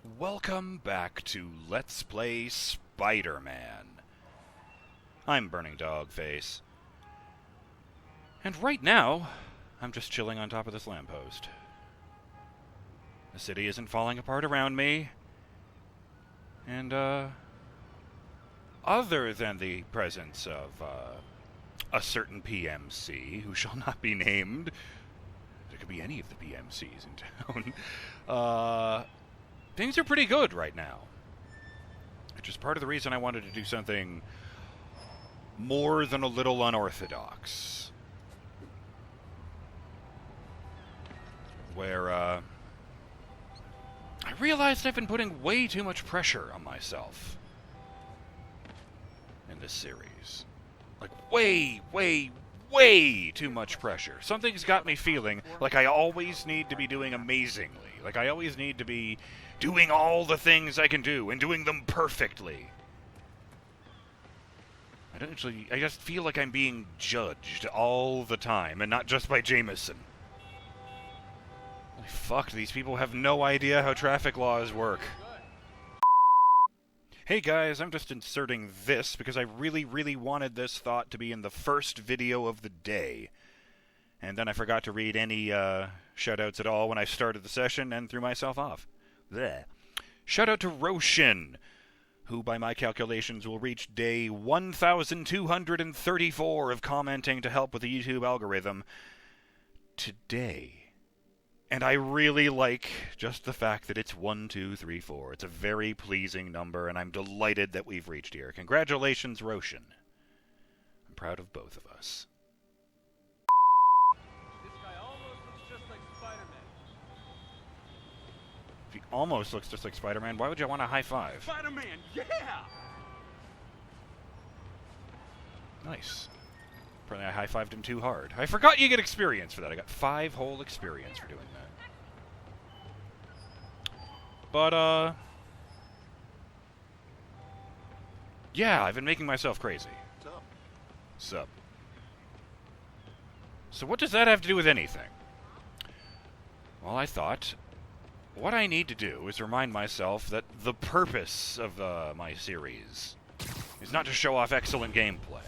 Welcome back to Let's Play Spider-Man. I'm BurningDogFace. And right now, I'm just chilling on top of this lamppost. The city isn't falling apart around me. And, other than the presence of, a certain PMC, who shall not be named, there could be any of the PMCs in town, things are pretty good right now. Which is part of the reason I wanted to do something more than a little unorthodox. Where, I realized I've been putting way too much pressure on myself in this series. Like, way too much pressure. Something's got me feeling like I always need to be doing amazingly. Like I always need to be doing all the things I can do and doing them perfectly. I just feel like I'm being judged all the time, and not just by Jameson. Holy fuck, these people have no idea how traffic laws work. Hey guys, I'm just inserting this because I really wanted this thought to be in the first video of the day. And then I forgot to read any shoutouts at all when I started the session and threw myself off. Blech. Shout out to Roshin, who by my calculations will reach day 1,234 of commenting to help with the YouTube algorithm today. And I really like just the fact that it's 1, 2, 3, 4. It's a very pleasing number, and I'm delighted that we've reached here. Congratulations, Roshin. I'm proud of both of us. This guy almost looks just like Spider-Man. If he almost looks just like Spider-Man, why would you want a high five? Spider-Man, yeah! Nice. Apparently I high-fived him too hard. I forgot you get experience for that. I got 5 whole experience for doing that. But, yeah, I've been making myself crazy. Sup. So what does that have to do with anything? Well, I thought, what I need to do is remind myself that the purpose of my series is not to show off excellent gameplay.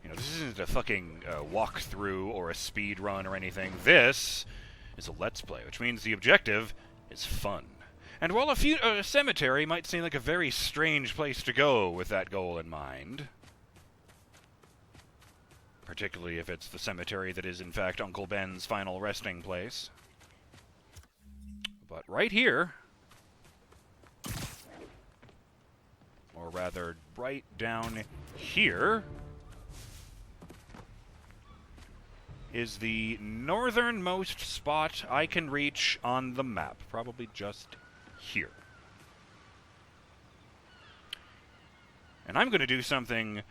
You know, this isn't a fucking walkthrough or a speed run or anything. This is a Let's Play, which means the objective is fun. And while a cemetery might seem like a very strange place to go with that goal in mind, particularly if it's the cemetery that is in fact Uncle Ben's final resting place, but right here, or rather right down here, is the northernmost spot I can reach on the map. Probably just here. And I'm going to do something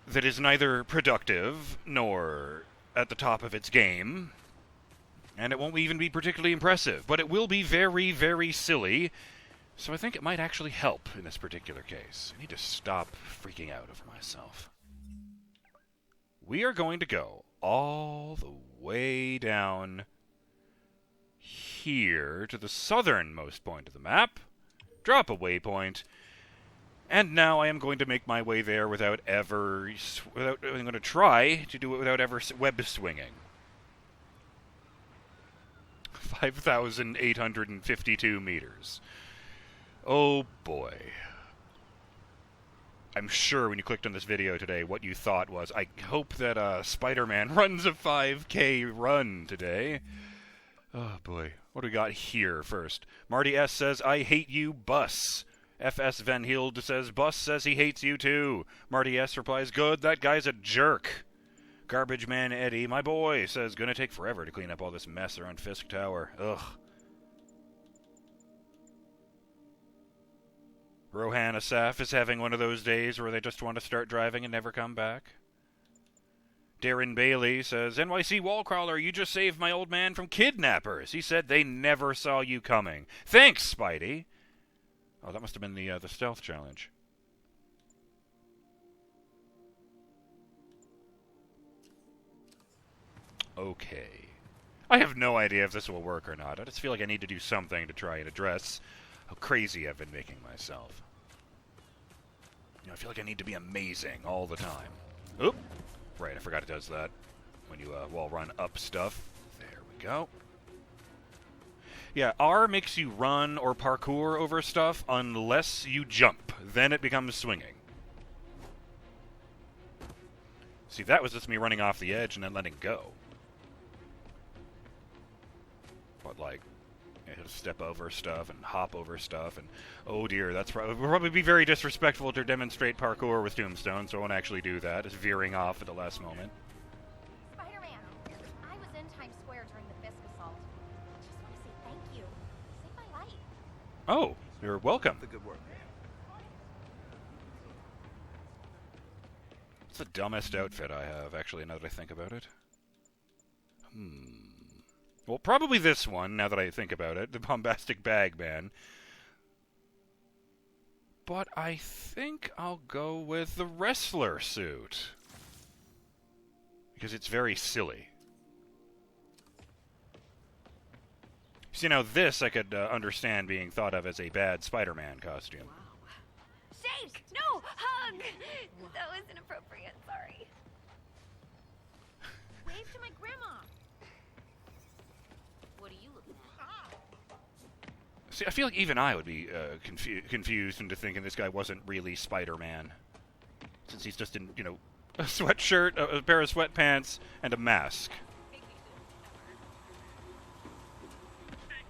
that is neither productive nor at the top of its game, and it won't even be particularly impressive, but it will be very silly, so I think it might actually help in this particular case. I need to stop freaking out over myself. We are going to go all the way down here to the southernmost point of the map, drop a waypoint, and now I am going to make my way there I'm going to try to do it without ever web swinging. 5,852 meters. Oh boy. I'm sure when you clicked on this video today, what you thought was, I hope that Spider-Man runs a 5K run today. Oh boy. What do we got here first? Marty S. says, I hate you, bus. F.S. Van Hield says, Bus says he hates you too. Marty S. replies, good, that guy's a jerk. Garbage Man Eddie, my boy, says, gonna take forever to clean up all this mess around Fisk Tower. Ugh. Rohan Asaf is having one of those days where they just want to start driving and never come back. Darren Bailey says, NYC Wallcrawler, you just saved my old man from kidnappers. He said they never saw you coming. Thanks, Spidey. Oh, that must have been the stealth challenge. Okay. I have no idea if this will work or not. I just feel like I need to do something to try and address how crazy I've been making myself. You know, I feel like I need to be amazing all the time. Oop! Right, I forgot it does that when you wall run up stuff. There we go. Yeah, R makes you run or parkour over stuff unless you jump. Then it becomes swinging. See, that was just me running off the edge and then letting go. But, like, step over stuff and hop over stuff, and oh dear, that's would probably be very disrespectful to demonstrate parkour with Tombstone, so I won't actually do that. It's veering off at the last moment. Spider-Man, I was in Times Square during the Fisk assault. I just want to say thank you. Saved my life. Oh, you're welcome. The good work. It's the dumbest outfit I have, actually, now that I think about it. Well, probably this one, now that I think about it. The bombastic bag man. But I think I'll go with the wrestler suit. Because it's very silly. See, now this I could understand being thought of as a bad Spider-Man costume. Shake! No! Hug! That was inappropriate, sorry. Wave to my grandma. What are you looking at? See, I feel like even I would be confused into thinking this guy wasn't really Spider-Man. Since he's just in, you know, a sweatshirt, a pair of sweatpants, and a mask. Stay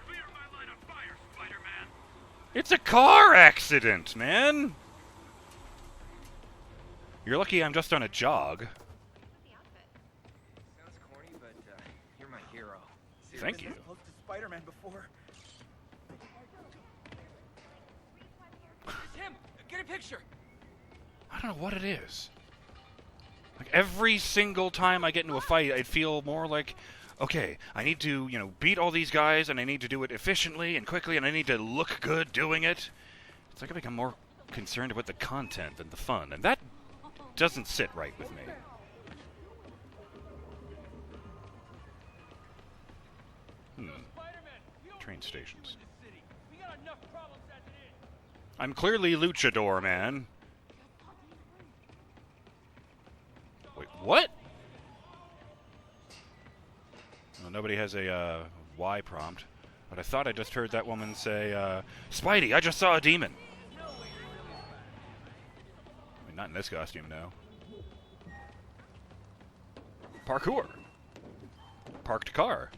clear of my line of fire, Spider-Man. It's a car accident, man! You're lucky I'm just on a jog. Sounds corny, but you're my hero. Thank you. Close to Spider-Man before. It's him. Get a picture. I don't know what it is. Like, every single time I get into a fight, I feel more like, okay, I need to, you know, beat all these guys, and I need to do it efficiently and quickly, and I need to look good doing it. It's like I become more concerned with the content than the fun, and that doesn't sit right with me. Spider-Man, we don't Train need you stations. in this city. We got enough problems as it is. I'm clearly Luchador, man. Wait, what? Well, nobody has a Y prompt, but I thought I just heard that woman say, Spidey, I just saw a demon. I mean, not in this costume, no. Parkour. Parked car.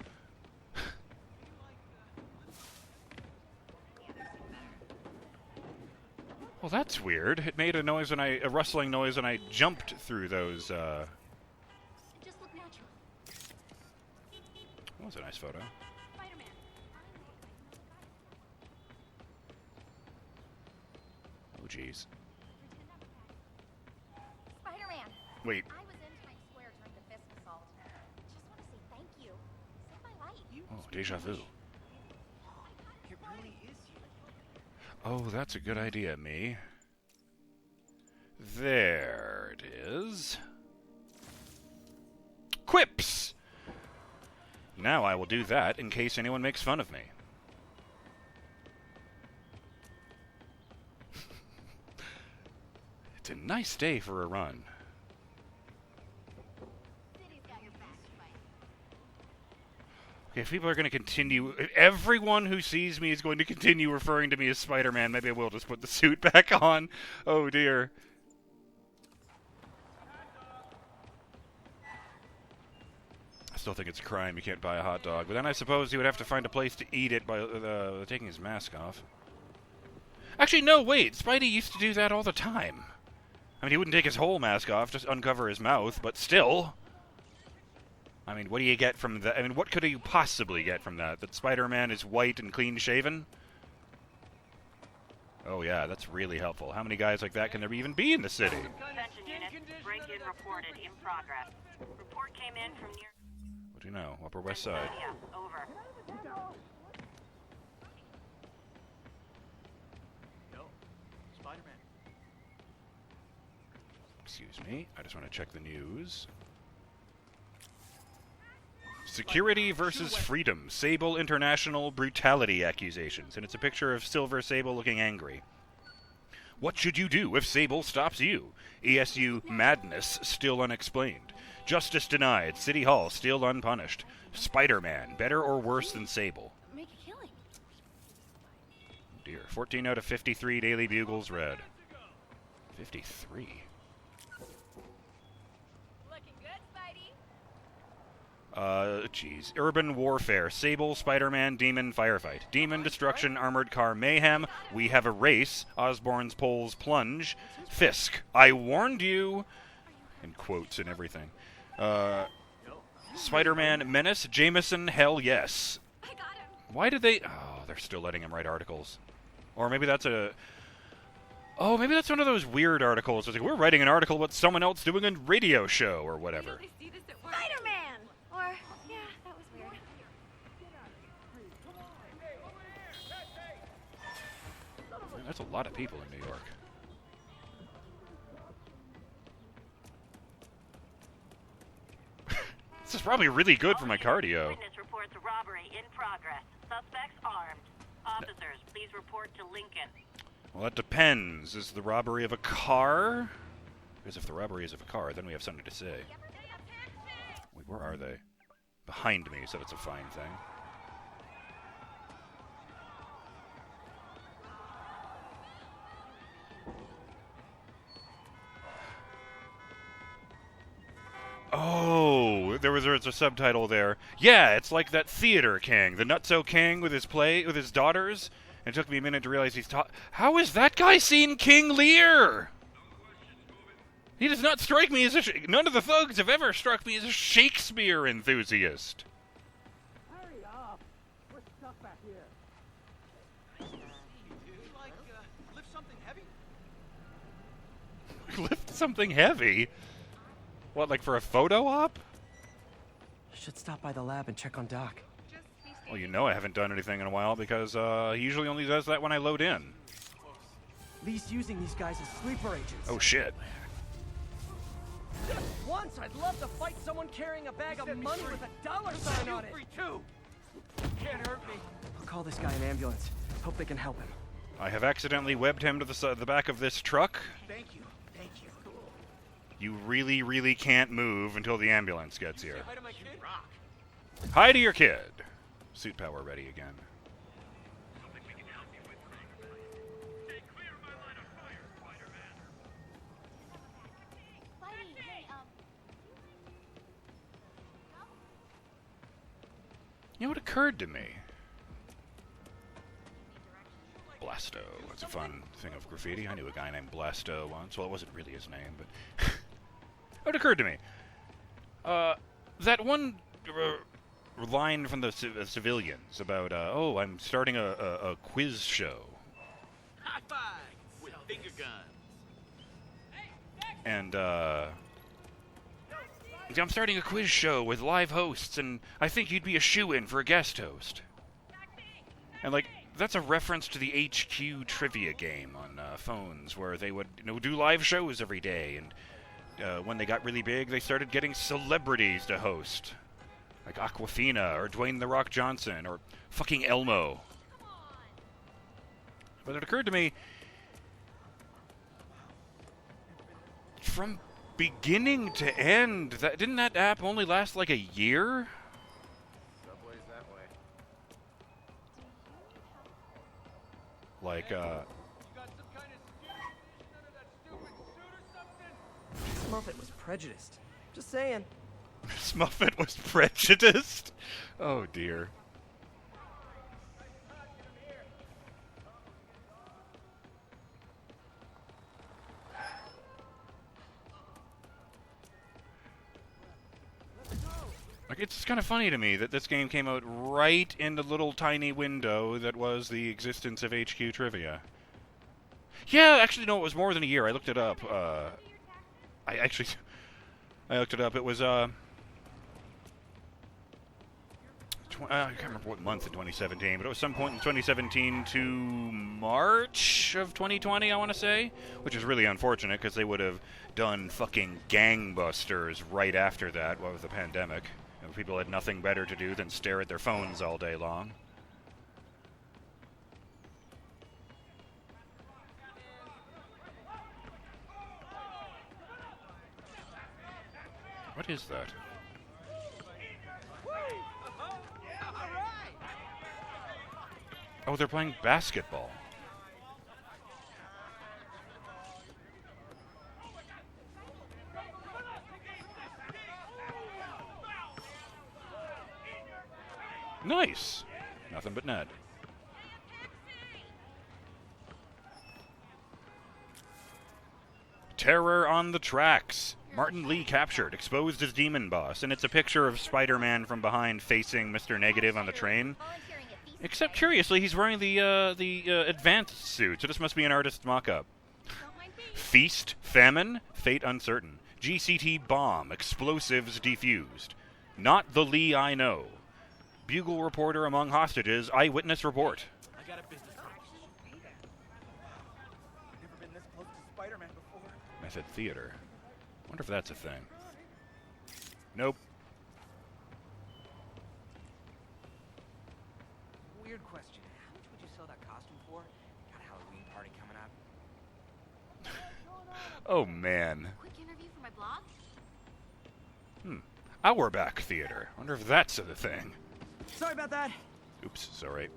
Well, that's weird. It made a noise when a rustling noise when I jumped through those, It just looked natural. That was a nice photo. Spider-Man. Oh, jeez. Spider-Man. Wait, I was in Times Square during the Fisk assault. Just want to say thank you. Saved my life. oh, deja vu. It really is you. Oh, that's a good idea, me. There it is. Quips! Now I will do that in case anyone makes fun of me. It's a nice day for a run. City's got your back, Spidey. Okay, if people are going to continue, if everyone who sees me is going to continue referring to me as Spider-Man, maybe I will just put the suit back on. Oh dear. I still think it's a crime you can't buy a hot dog, but then I suppose he would have to find a place to eat it by taking his mask off. Actually, no, wait, Spidey used to do that all the time. I mean, he wouldn't take his whole mask off, just uncover his mouth, but still. I mean, what do you get from that? I mean, what could you possibly get from that? That Spider-Man is white and clean-shaven? Oh yeah, that's really helpful. How many guys like that can there even be in the city? Attention units, break-in reported in progress. Report came in from near What do you know? Upper West Side. Pennsylvania. Over. No. Spider-Man. Excuse me, I just want to check the news. Security versus freedom. Sable International brutality accusations. And it's a picture of Silver Sable looking angry. What should you do if Sable stops you? ESU madness still unexplained. Justice denied. City Hall still unpunished. Spider-Man, better or worse than Sable? Make a killing. Dear. 14 out of 53 Daily Bugles read. 53. Looking good, Spidey. Jeez. Urban Warfare. Sable, Spider-Man, Demon, Firefight. Demon, Destruction, Armored Car, Mayhem. We Have a Race. Osborne's Poles, Plunge. Fisk. I warned you. In quotes and everything. Spider-Man, Menace, Jameson, Hell Yes. I got him. Why did they... Oh, they're still letting him write articles. Or maybe that's a... Oh, maybe that's one of those weird articles. It's like, we're writing an article about someone else doing a radio show or whatever. Spider-Man! Or, yeah, that was weird. That's a lot of people in New York. This is probably really good for my cardio. Witness reports a robbery in progress. Suspects armed. Officers, please report to Lincoln. Well, that depends. Is the robbery of a car? Because if the robbery is of a car, then we have something to say. Wait, where are they? Behind me, so that's a fine thing. Oh, there was a subtitle there. Yeah, it's like that theater king, the Nutso King with his daughters. And it took me a minute to realize how is that guy seen King Lear? He does not strike me as none of the thugs have ever struck me as a Shakespeare enthusiast. Hurry up! We're stuck back here. Lift something heavy? Lift something heavy? What, like for a photo op? Should stop by the lab and check on Doc. Well, you know I haven't done anything in a while because he usually only does that when I load in. Lee's using these guys as sleeper agents. Oh, shit. Just once, I'd love to fight someone carrying a bag of money with a dollar sign on it. Free too. Can't hurt me. I'll call this guy an ambulance. Hope they can help him. I have accidentally webbed him to the back of this truck. Thank you. Thank you. You really, really can't move until the ambulance gets here. Hi to my kid. Rock. Hi to your kid. Suit power ready again. Something we can help you with, Spider-Man. Stay clear of my line of fire, Spider-Man. Spidey, hey, You know what occurred to me? Blasto. That's a fun thing of graffiti. I knew a guy named Blasto once. Well, it wasn't really his name, but... It occurred to me. That one line from the civilians about, oh, I'm starting a quiz show. High five with finger guns. And, I'm starting a quiz show with live hosts, and I think you'd be a shoo-in for a guest host. And, like, that's a reference to the HQ trivia game on phones, where they would, do live shows every day, and when they got really big, they started getting celebrities to host. Like Aquafina, or Dwayne The Rock Johnson, or fucking Elmo. But it occurred to me, from beginning to end, didn't that app only last like a year? Subway's that way. Like, You got some kind of none of that stupid suit or something? Muffet was prejudiced. Just saying. Smuffet was prejudiced? Oh, dear. Like, it's kind of funny to me that this game came out right in the little tiny window that was the existence of HQ Trivia. Yeah, actually, no, it was more than a year. I looked it up. I looked it up. It was, I can't remember what month in 2017, but it was some point in 2017 to March of 2020, I want to say, which is really unfortunate because they would have done fucking gangbusters right after that, with the pandemic. People had nothing better to do than stare at their phones all day long. What is that? Oh, they're playing basketball. Nice. Nothing but net. Terror on the tracks. Martin Lee captured, exposed as demon boss, and it's a picture of Spider-Man from behind facing Mr. Negative on the train. Except, curiously, he's wearing the advanced suit, so this must be an artist's mock-up. Feast, famine, fate uncertain. GCT bomb, explosives defused. Not the Lee I know. Bugle reporter among hostages, eyewitness report. I got a business card. I've never been this close to Spider-Man before. Method theater. Wonder if that's a thing. Nope. Weird question. How much would you sell that costume for? Got a Halloween party coming up. Oh, man. Quick interview for my blog? Hourback theater. Wonder if that's a thing. Sorry about that. Oops, sorry.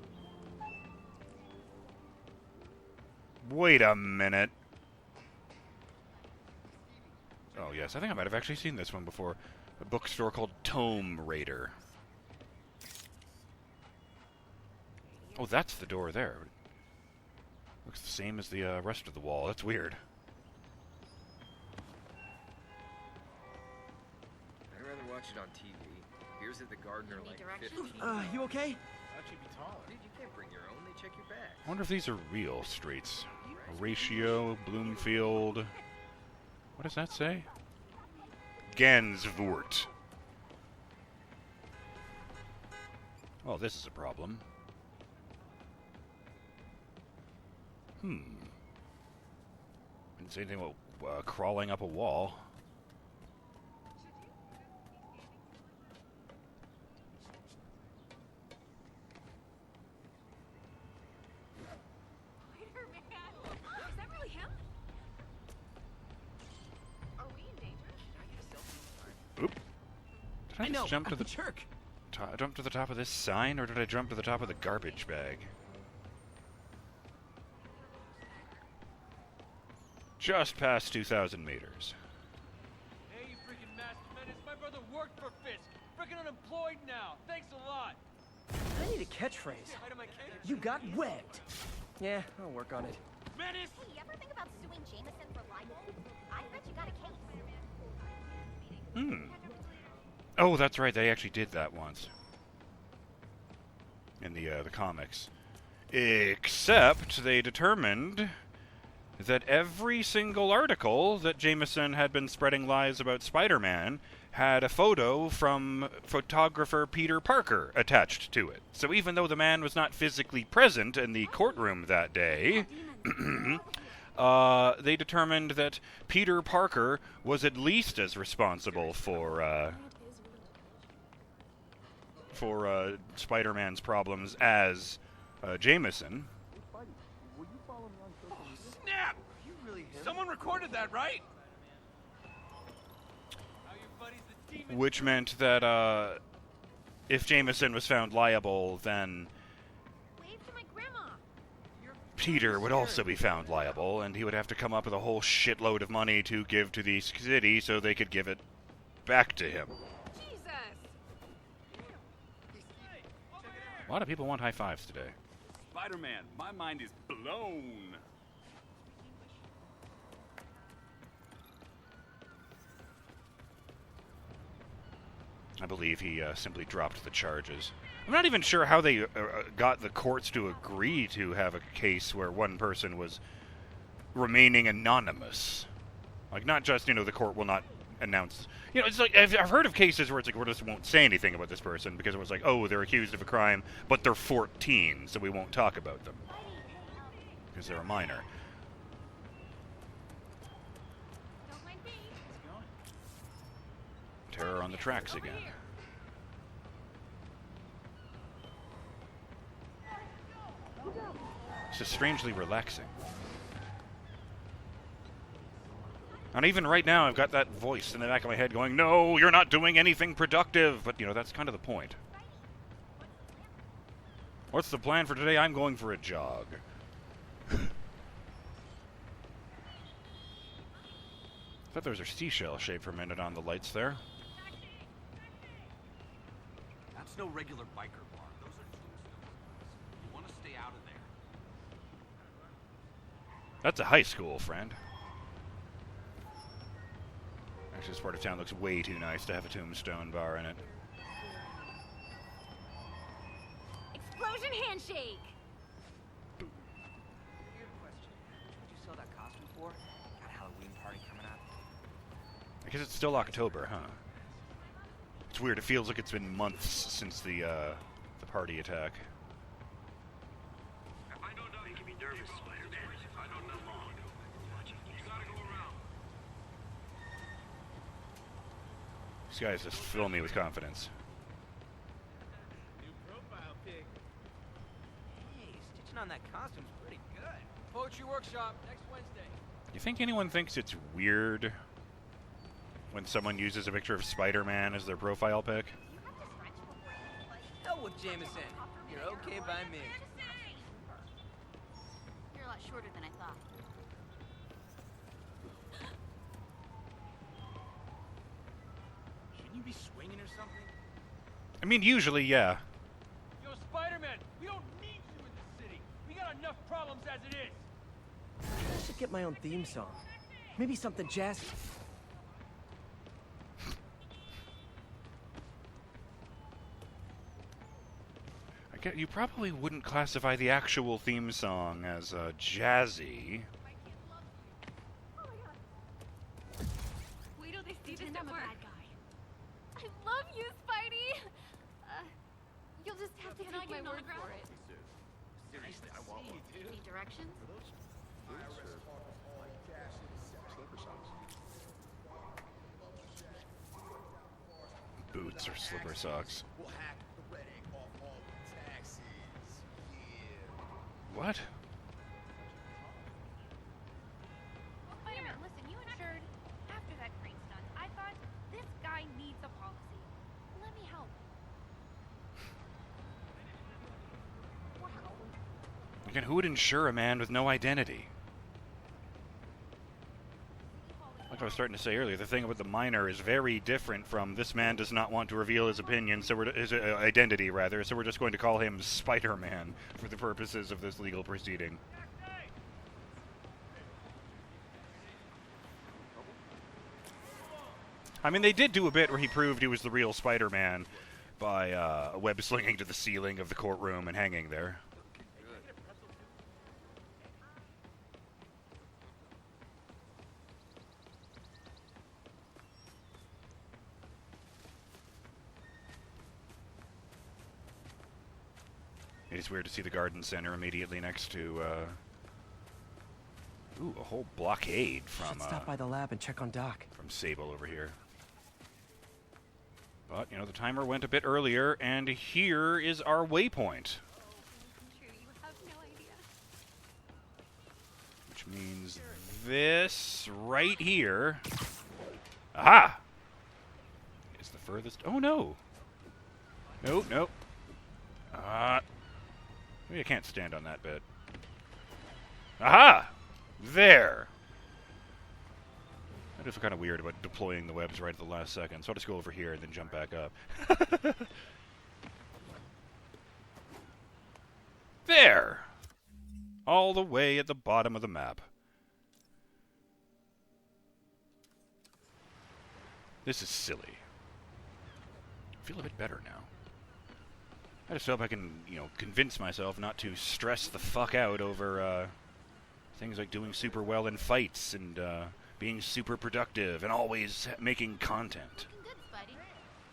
Wait a minute. Oh, yes, I think I might have actually seen this one before. A bookstore called Tome Raider. Oh, that's the door there. Looks the same as the rest of the wall. That's weird. I'd rather watch it on TV. Beers at the Garden are like directions? 15. You okay? How'd you be taller? Dude, you can't bring your own. They check your bag. I wonder if these are real streets. Ratio, Bloomfield. What does that say? Gansvoort. Oh, this is a problem. Didn't say anything about crawling up a wall. Spider-Man! Is that really him? Are we in danger? Oop. Did I just jump to I'm the a jerk. jump to the top of this sign, or did I jump to the top of the garbage bag? Just past 2,000 meters. Hey, you freaking master menace. My brother worked for Fisk. Freaking unemployed now. Thanks a lot. I need a catchphrase. You got webbed. Yeah, I'll work on it. Menace! Hey, you ever think about suing Jameson for libel? I bet you got a case. Oh, that's right. They actually did that once in the comics. Except they determined that every single article that Jameson had been spreading lies about Spider-Man had a photo from photographer Peter Parker attached to it. So even though the man was not physically present in the courtroom that day, they determined that Peter Parker was at least as responsible for Spider-Man's problems as Jameson. Snap! You really him? Someone recorded that, right? Which meant that if Jameson was found liable, then Wave to my grandma. Peter would also be found liable, and he would have to come up with a whole shitload of money to give to the city so they could give it back to him. Jesus! A lot of people want high fives today. Spider-Man, my mind is blown. I believe he simply dropped the charges. I'm not even sure how they got the courts to agree to have a case where one person was remaining anonymous. Like, not just, the court will not announce... it's like, I've heard of cases where it's like, we just won't say anything about this person because it was like, oh, they're accused of a crime, but they're 14, so we won't talk about them. Because they're a minor. Don't mind me. Terror on the tracks again. This is strangely relaxing. And even right now, I've got that voice in the back of my head going, no, you're not doing anything productive. But, you know, that's kind of the point. What's the plan for today? I'm going for a jog. I thought there was a seashell shape for a minute on the lights there. That's no regular biker bar. Those are tombstones. You want to stay out of there. That's a high school, friend. Actually, this part of town looks way too nice to have a tombstone bar in it. Explosion handshake! Weird question. How much would you sell that costume for? Got a Halloween party coming up. I guess it's still October, huh? It's weird. It feels like it's been months since the party attack. I don't know. Making me nervous, Spider-Man. I don't know long. You gotta go around. These guys just fill me with confidence. New profile pic. Hey, stitching on that costume's pretty good. Poetry workshop next Wednesday. You think anyone thinks it's weird when someone uses a picture of Spider-Man as their profile pic? Hell with Jameson. You're okay by me. You're a lot shorter than I thought. Shouldn't you be swinging or something? I mean, usually, yeah. Yo, Spider-Man, we don't need you in the city. We got enough problems as it is. I should get my own theme song. Maybe something jazzy. You probably wouldn't classify the actual theme song as jazzy. Wait till they see this at work. I love you, Spidey! You'll just have to take my word for it. Seriously, I want one. Any directions? Boots or slipper socks. What? Spider-Man, listen, you insured after that crane stunt. I thought this guy needs a policy. Let me help. Again, who would insure a man with no identity? Like I was starting to say earlier, the thing about the minor is very different from this man does not want to reveal his opinion, so his identity rather. So we're just going to call him Spider-Man for the purposes of this legal proceeding. I mean, they did do a bit where he proved he was the real Spider-Man by web slinging to the ceiling of the courtroom and hanging there. It is weird to see the garden center immediately next to, ooh, a whole blockade from, Should stop by the lab and check on Doc. from Sable over here. But, you know, the timer went a bit earlier, and here is our waypoint. True, you have no idea. Which means this right here. Aha! Is the furthest. Oh, no. Nope, nope. Maybe I can't stand on that bit. Aha! There! I just feel kind of weird about deploying the webs right at the last second, so I'll just go over here and then jump back up. There! All the way at the bottom of the map. This is silly. I feel a bit better now. I just hope I can, you know, convince myself not to stress the fuck out over things like doing super well in fights and being super productive and always making content. Good, Spidey.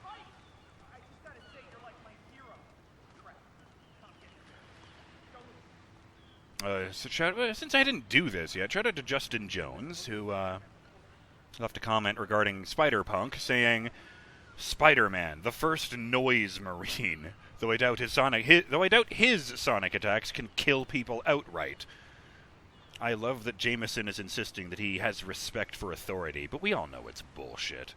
I just gotta say, you're like my hero. Crap. Since I didn't do this yet, shout out to Justin Jones, who left a comment regarding Spider-Punk, saying, Spider-Man, the first noise marine. Though I doubt his sonic attacks can kill people outright. I love that Jameson is insisting that he has respect for authority, but we all know it's bullshit.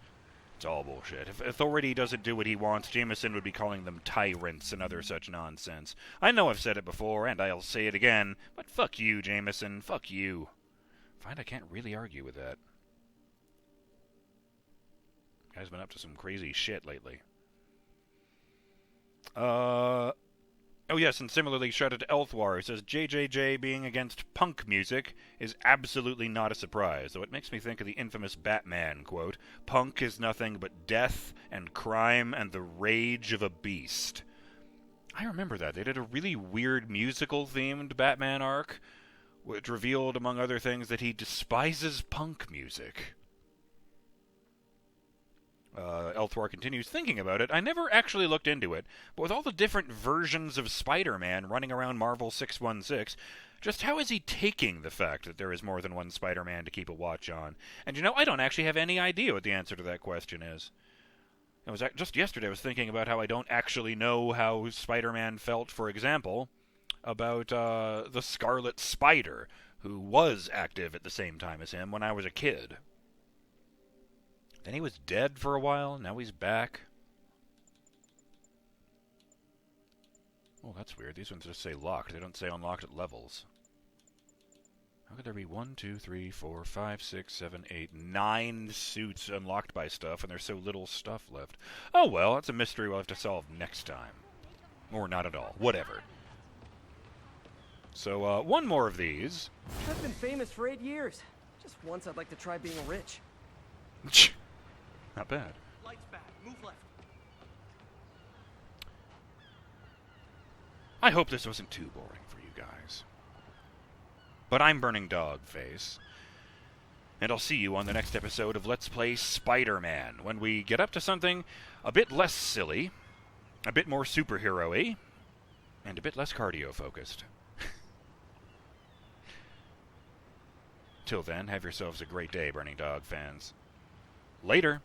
It's all bullshit. If authority doesn't do what he wants, Jameson would be calling them tyrants and other such nonsense. I know I've said it before, and I'll say it again, but fuck you, Jameson. Fuck you. I find I can't really argue with that. Guy's been up to some crazy shit lately. Oh yes, and similarly, shout out to Elthwar, who says, JJJ being against punk music is absolutely not a surprise, though it makes me think of the infamous Batman quote, "Punk is nothing but death and crime and the rage of a beast." I remember that. They did a really weird musical-themed Batman arc, which revealed, among other things, that he despises punk music. Elthwar continues, thinking about it, I never actually looked into it, but with all the different versions of Spider-Man running around Marvel 616, just how is he taking the fact that there is more than one Spider-Man to keep a watch on? And you know, I don't actually have any idea what the answer to that question is. It was just yesterday I was thinking about how I don't actually know how Spider-Man felt, for example, about the Scarlet Spider, who was active at the same time as him when I was a kid. Then he was dead for a while, now he's back. Oh, that's weird. These ones just say locked. They don't say unlocked at levels. How could there be 1, 2, 3, 4, 5, 6, 7, 8, 9 suits unlocked by stuff, and there's so little stuff left? Oh well, that's a mystery we'll have to solve next time. Or not at all. Whatever. So, one more of these. I've been famous for 8 years. Just once I'd like to try being rich. Not bad. Lights back. Move left. I hope this wasn't too boring for you guys. But I'm BurningDogFace, and I'll see you on the next episode of Let's Play Spider-Man, when we get up to something a bit less silly, a bit more superhero-y, and a bit less cardio-focused. Till then, have yourselves a great day, Burning Dog fans. Later!